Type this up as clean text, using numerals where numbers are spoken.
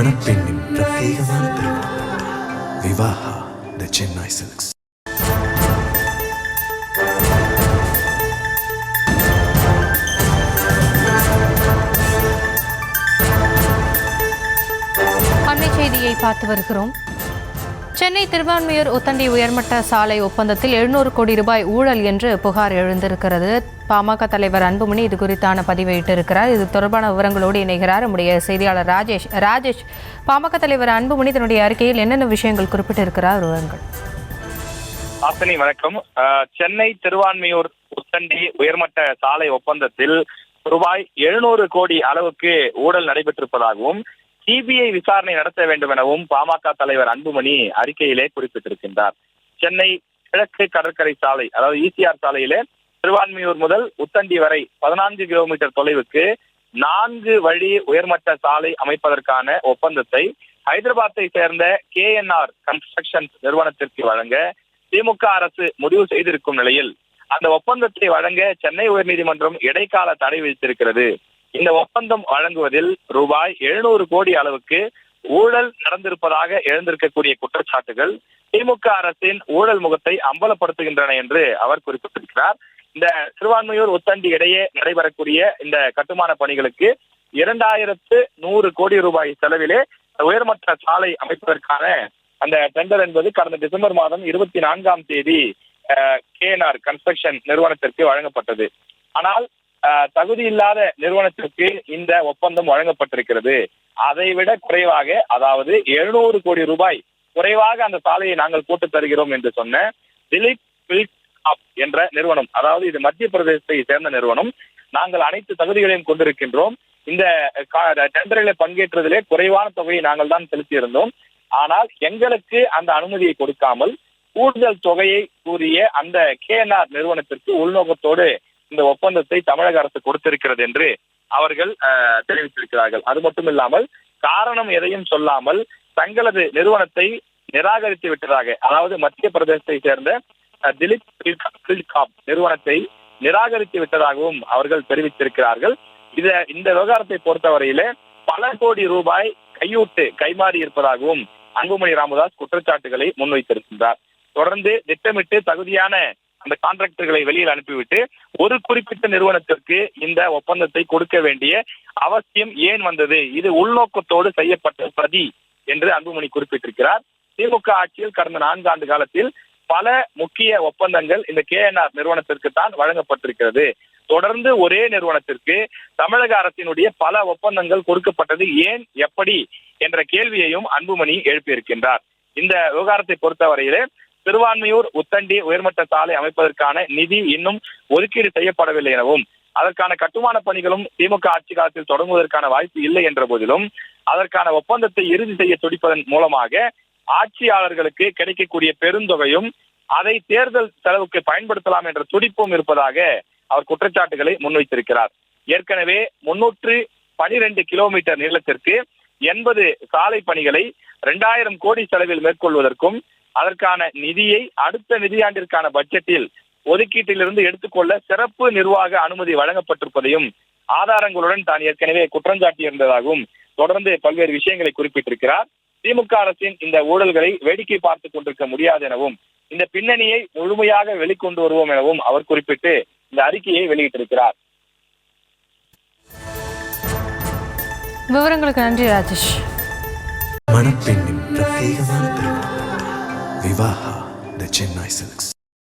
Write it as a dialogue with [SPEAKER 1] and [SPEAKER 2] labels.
[SPEAKER 1] மணப்பெண்ணின் பிரத்யேகமான திருமணம். விவாஹா தி சென்னை சில்க்ஸ்.
[SPEAKER 2] அண்மை செய்தியை பார்த்து வருகிறோம். சென்னை திருவான்மியூர் உத்தண்டி உயர்மட்ட சாலை ஒப்பந்தத்தில் 700 கோடி ரூபாய் ஊழல் என்று புகார் எழுந்திருக்கிறது. பாமக தலைவர் அன்புமணி இது குறித்தான பதிவை இட்டிருக்கிறார். இது தொடர்பான விவரங்களோடு இணைகிறார் நம்முடைய செய்தியாளர் ராஜேஷ். பாமக தலைவர் அன்புமணி தன்னுடைய அறிக்கையில் என்னென்ன விஷயங்கள் குறிப்பிட்டிருக்கிறார் விவரங்கள்?
[SPEAKER 3] வணக்கம். சென்னை திருவான்மியூர் உத்தண்டி உயர்மட்ட சாலை ஒப்பந்தத்தில் ரூபாய் 700 கோடி அளவுக்கு ஊழல் நடைபெற்றிருப்பதாகவும் சிபிஐ விசாரணை நடத்த வேண்டும் எனவும் பாமக தலைவர் அன்புமணி அறிக்கையிலே குறிப்பிட்டிருக்கின்றார். சென்னை கிழக்கு கடற்கரை சாலை, அதாவது இசிஆர் சாலையிலே திருவான்மியூர் முதல் உத்தண்டி வரை 14 கிலோமீட்டர் தொலைவுக்கு 4 வழி உயர்மட்ட சாலை அமைப்பதற்கான ஒப்பந்தத்தை ஹைதராபாத்தை சேர்ந்த KNR கன்ஸ்ட்ரக்ஷன் நிறுவனத்திற்கு வழங்க திமுக அரசு முடிவு செய்திருக்கும் நிலையில் அந்த ஒப்பந்தத்தை வழங்க சென்னை உயர்நீதிமன்றம் இடைக்கால தடை விதித்திருக்கிறது. இந்த ஒப்பந்தம் வழங்குவதில் ரூபாய் 700 கோடி அளவுக்கு ஊழல் நடந்திருப்பதாக எழுந்திருக்கக்கூடிய குற்றச்சாட்டுகள் திமுக அரசின் ஊழல் முகத்தை அம்பலப்படுத்துகின்றன என்று அவர் குறிப்பிட்டிருக்கிறார். இந்த திருவான்மியூர் உத்தண்டி இடையே நடைபெறக்கூடிய இந்த கட்டுமான பணிகளுக்கு 2100 கோடி ரூபாய் செலவிலே உயர்மட்ட சாலை அமைப்பதற்கான அந்த டெண்டர் என்பது கடந்த டிசம்பர் மாதம் 24ஆம் தேதி KNR கன்ஸ்ட்ரக்ஷன் நிறுவனத்திற்கு வழங்கப்பட்டது. ஆனால் தகுதி இல்லாத நிறுவனத்திற்கு இந்த ஒப்பந்தம் வழங்கப்பட்டிருக்கிறது. அதைவிட குறைவாக, அதாவது 700 கோடி ரூபாய் குறைவாக அந்த சாலையை நாங்கள் போட்டு தருகிறோம் என்று சொன்ன திலீப் பில்ட் என்ற நிறுவனம், அதாவது இது மத்திய பிரதேசத்தை சேர்ந்த நிறுவனம், நாங்கள் அனைத்து தகுதிகளையும் கொண்டிருக்கின்றோம், இந்த டெண்டரில் பங்கேற்றதிலே குறைவான தொகையை நாங்கள் தான் செலுத்தியிருந்தோம், ஆனால் எங்களுக்கு அந்த அனுமதியை கொடுக்காமல் கூடுதல் தொகையை கூறிய அந்த KNR நிறுவனத்திற்கு உள்நோக்கத்தோடு இந்த ஒப்பந்தத்தை தமிழக அரசு கொடுத்திருக்கிறது என்று அவர்கள் தெரிவித்திருக்கிறார்கள். அது மட்டும் இல்லாமல் காரணம் எதையும் சொல்லாமல் தங்களது நிறுவனத்தை நிராகரித்து விட்டதாக, அதாவது மத்திய பிரதேசத்தை சேர்ந்த திலீப் பில்ட் நிறுவனத்தை நிராகரித்து விட்டதாகவும் அவர்கள் தெரிவித்திருக்கிறார்கள். இந்த விவகாரத்தை பொறுத்தவரையிலே பல கோடி ரூபாய் கைமாறி இருப்பதாகவும் அன்புமணி ராமதாஸ் குற்றச்சாட்டுகளை முன்வைத்திருக்கின்றார். தொடர்ந்து திட்டமிட்டு தகுதியான அந்த கான்ட்ராக்டர்களை வெளியில் அனுப்பிவிட்டு ஒரு குறிப்பிட்ட நிறுவனத்திற்கு இந்த ஒப்பந்தத்தை கொடுக்க வேண்டிய அவசியம் ஏன் வந்தது? இது உள்நோக்கத்தோடு செய்யப்பட்ட சதி என்று அன்புமணி குறிப்பிட்டிருக்கிறார். திமுக ஆட்சியில் கடந்த 4 ஆண்டு காலத்தில் பல முக்கிய ஒப்பந்தங்கள் இந்த KNR நிறுவனத்திற்கு தான் வழங்கப்பட்டிருக்கிறது. தொடர்ந்து ஒரே நிறுவனத்திற்கு தமிழக அரசினுடைய பல ஒப்பந்தங்கள் கொடுக்கப்பட்டது ஏன், எப்படி என்ற கேள்வியையும் அன்புமணி எழுப்பியிருக்கின்றார். இந்த விவகாரத்தை பொறுத்தவரையிலே திருவான்மியூர் உத்தண்டி உயர்மட்ட சாலை அமைப்பதற்கான நிதி இன்னும் ஒதுக்கீடு செய்யப்படவில்லை எனவும் அதற்கான கட்டுமான பணிகளும் திமுக ஆட்சி காலத்தில் தொடங்குவதற்கான வாய்ப்பு இல்லை என்ற போதிலும் அதற்கான ஒப்பந்தத்தை இறுதி செய்ய துடிப்பதன் மூலமாக ஆட்சியாளர்களுக்கு கிடைக்கக்கூடிய பெருந்தொகையும் அதை தேர்தல் செலவுக்கு பயன்படுத்தலாம் என்ற துடிப்பும் இருப்பதாக அவர் குற்றச்சாட்டுகளை முன்வைத்திருக்கிறார். ஏற்கனவே 312 கிலோமீட்டர் நீளத்திற்கு 80 சாலை பணிகளை 2000 கோடி செலவில் மேற்கொள்வதற்கும் அதற்கான நிதியை அடுத்த நிதியாண்டிற்கான பட்ஜெட்டில் ஒதுக்கீட்டிலிருந்து எடுத்துக்கொள்ள சிறப்பு நிர்வாக அனுமதி வழங்கப்பட்டிருப்பதையும் ஆதாரங்களுடன் தான் ஏற்கனவே குற்றஞ்சாட்டியிருந்ததாகவும் தொடர்ந்து பல்வேறு விஷயங்களை குறிப்பிட்டிருக்கிறார். திமுக அரசின் இந்த ஊழல்களை வேடிக்கை பார்த்துக் கொண்டிருக்க முடியாது எனவும் இந்த பின்னணியை முழுமையாக வெளிக்கொண்டு வருவோம் எனவும் அவர் குறிப்பிட்டு இந்த அறிக்கையை வெளியிட்டிருக்கிறார்.
[SPEAKER 2] விவரங்களுக்கு நன்றி ராஜேஷ்.
[SPEAKER 1] மணப்பெண்ணின் பிரத்யேகமான திருமணம். விவாஹா தி சென்னை சில்க்ஸ்.